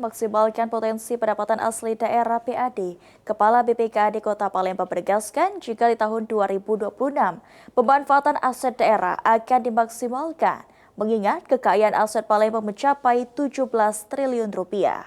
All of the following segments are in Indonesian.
maksimalkan potensi pendapatan asli daerah PAD. Kepala BPKAD Kota Palembang menegaskan jika di tahun 2026, pemanfaatan aset daerah akan dimaksimalkan, mengingat kekayaan aset Palembang mencapai 17 triliun rupiah.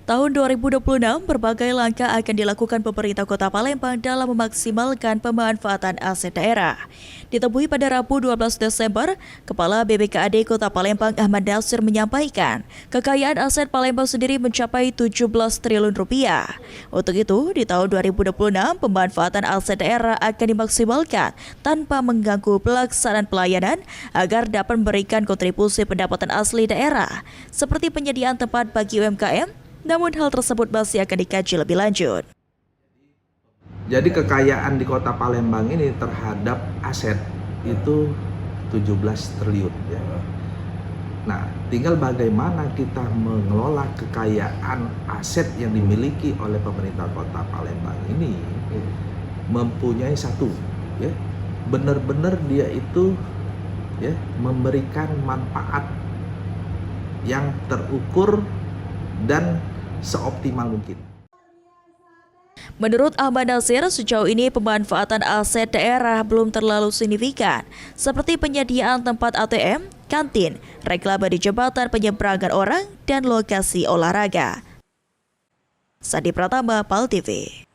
Tahun 2026, berbagai langkah akan dilakukan pemerintah Kota Palembang dalam memaksimalkan pemanfaatan aset daerah. Ditemui pada Rabu 12 Desember, Kepala BPKAD Kota Palembang Ahmad Nasir menyampaikan, kekayaan aset Palembang sendiri mencapai 17 triliun rupiah. Untuk itu, di tahun 2026, pemanfaatan aset daerah akan dimaksimalkan tanpa mengganggu pelaksanaan pelayanan agar dapat memberikan kontribusi pendapatan asli daerah, seperti penyediaan tempat bagi UMKM. Namun hal tersebut masih akan dikaji lebih lanjut. Jadi kekayaan di Kota Palembang ini terhadap aset itu 17 triliun ya. Nah, tinggal bagaimana kita mengelola kekayaan aset yang dimiliki oleh pemerintah Kota Palembang ini mempunyai satu ya, benar-benar dia itu ya memberikan manfaat yang terukur dan seoptimal mungkin. Menurut Ahmad Nasir, sejauh ini pemanfaatan aset daerah belum terlalu signifikan, seperti penyediaan tempat ATM, kantin, reklame di jembatan penyeberangan orang, dan lokasi olahraga. Sandi Pratama, PAL TV.